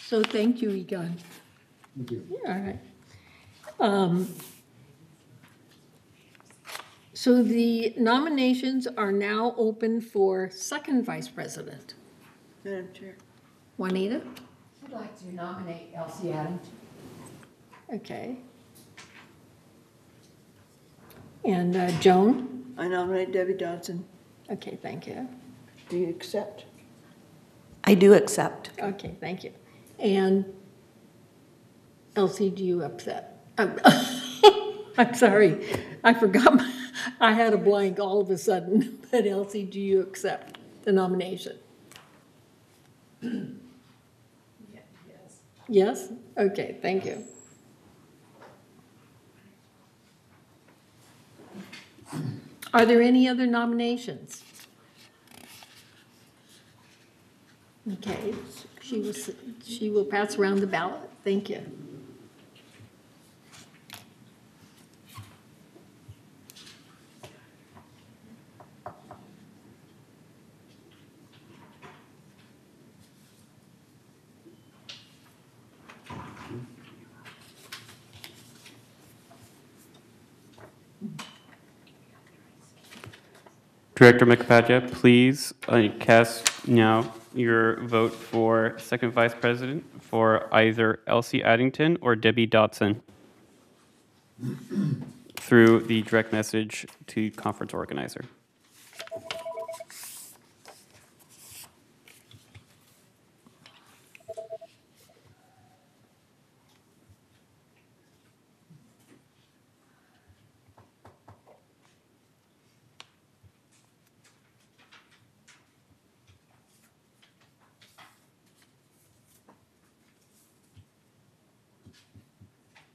So thank you, Egon. Thank you. All right. So the nominations are now open for second vice president. Madam Chair. Juanita? I'd like to nominate Elsie Adams. Okay. And Joan? I nominate Debbie Dodson. Okay, thank you. Do you accept? I do accept. Okay, thank you. And Elsie, do you upset? I'm sorry, I forgot. I had a blank all of a sudden. But Elsie, do you accept the nomination? Yes? Okay, thank you. Are there any other nominations? Okay, she will pass around the ballot. Thank you. Director McFadden, please cast now your vote for second vice president for either Elsie Addington or Debbie Dotson through the direct message to conference organizer.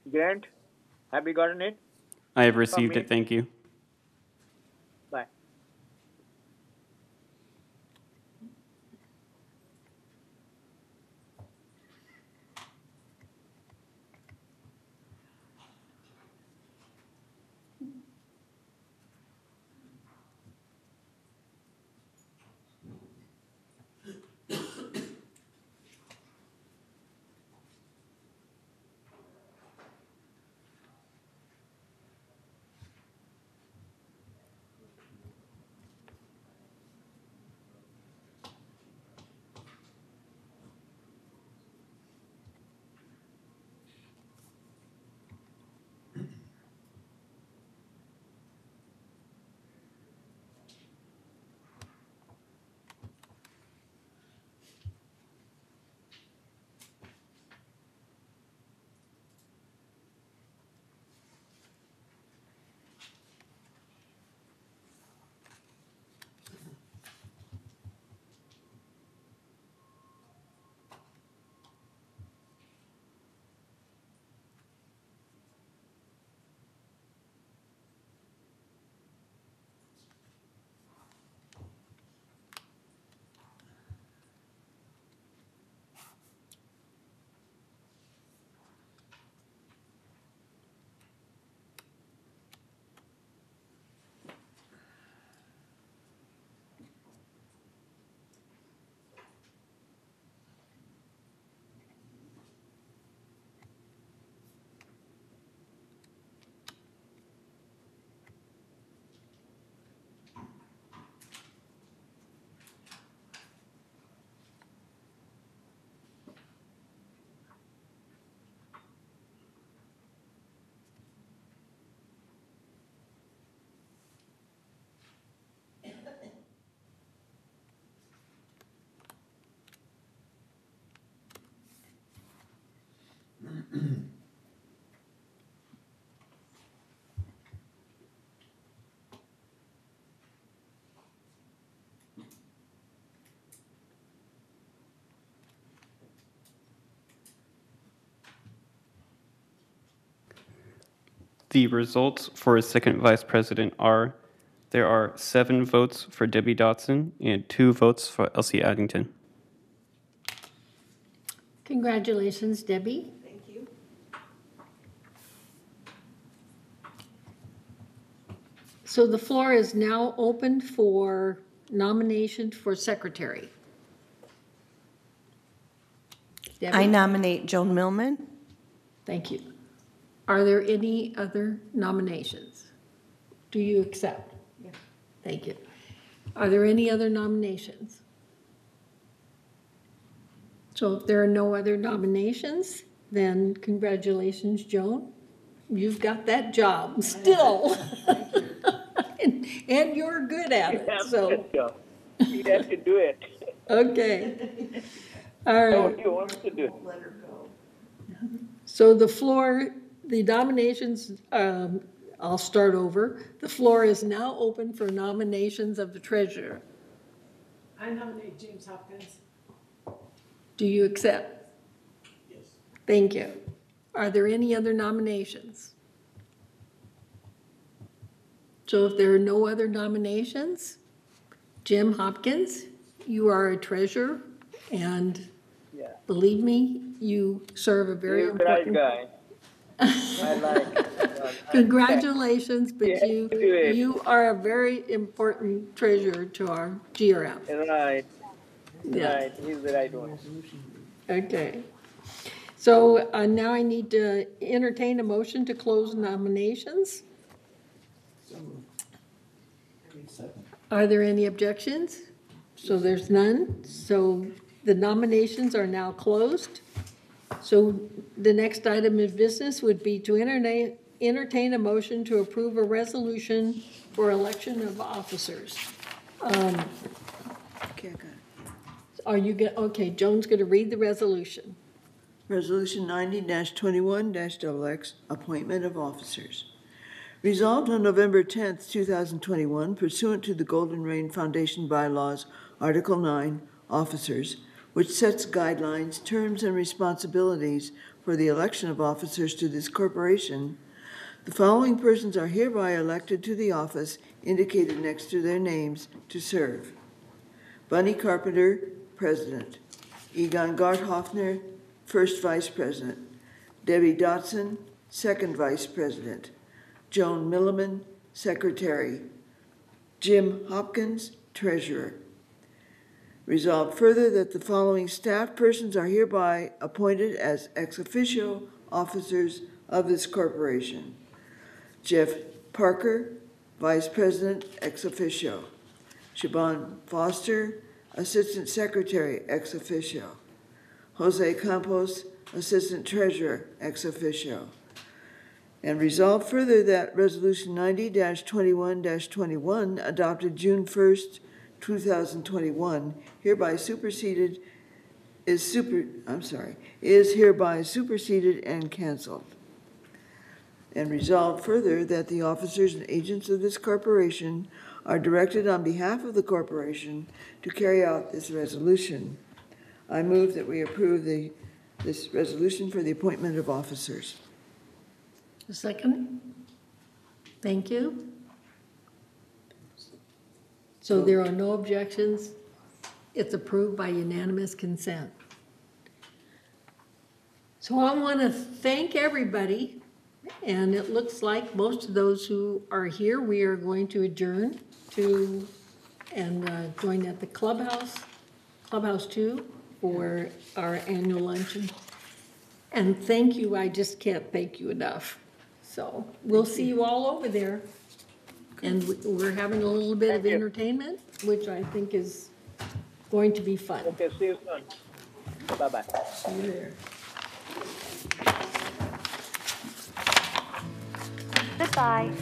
Grant, have you gotten it? I have received it, thank you. Bye. The results for second vice president are, there are 7 votes for Debbie Dotson and 2 votes for Elsie Addington. Congratulations, Debbie. Thank you. So the floor is now open for nomination for secretary. Debbie? I nominate Joan Millman. Thank you. Are there any other nominations? Do you accept? Yeah. Thank you. Are there any other nominations? So if there are no other nominations, then congratulations, Joan. You've got that job still. and you're good at it. So you have to do it. Okay. All right. What you want to do? Let her go. So the floor, the nominations, I'll start over. The floor is now open for nominations of the treasurer. I nominate James Hopkins. Do you accept? Yes. Thank you. Are there any other nominations? So if there are no other nominations, Jim Hopkins, you are a treasurer, and Yeah. believe me, you serve a very You're the right important. guy. I like it. Congratulations, but Yeah, do it. you are a very important treasurer to our GRF. Right, Yeah. right. He's the right one. Okay. So now I need to entertain a motion to close nominations. Are there any objections? So there's none. So the nominations are now closed. So the next item of business would be to entertain a motion to approve a resolution for election of officers. Okay, I got it. Are you going, okay, Joan's going to read the resolution. Resolution 90-21-XX, appointment of officers. Resolved on November 10th, 2021, pursuant to the Golden Rain Foundation Bylaws, Article 9, Officers, which sets guidelines, terms, and responsibilities for the election of officers to this corporation, the following persons are hereby elected to the office indicated next to their names to serve. Bunny Carpenter, President. Egon Garthoffner, First Vice President. Debbie Dotson, Second Vice President. Joan Milliman, Secretary. Jim Hopkins, Treasurer. Resolved further that the following staff persons are hereby appointed as ex officio officers of this corporation. Jeff Parker, Vice President, ex officio. Siobhan Foster, Assistant Secretary, ex officio. Jose Campos, Assistant Treasurer, ex officio. And resolved further that Resolution 90-21-21, adopted June 1st, 2021, is hereby superseded and canceled. And resolved further that the officers and agents of this corporation are directed on behalf of the corporation to carry out this resolution. I move that we approve this resolution for the appointment of officers. A second? Thank you. So there are no objections. It's approved by unanimous consent. So I want to thank everybody, and it looks like most of those who are here, we are going to adjourn to and join at the Clubhouse 2 for our annual luncheon. And thank you, I just can't thank you enough. So we'll see you all over there. And we're having a little bit of entertainment, which I think is going to be fun. Okay, see you soon. Bye-bye. See you there. Goodbye.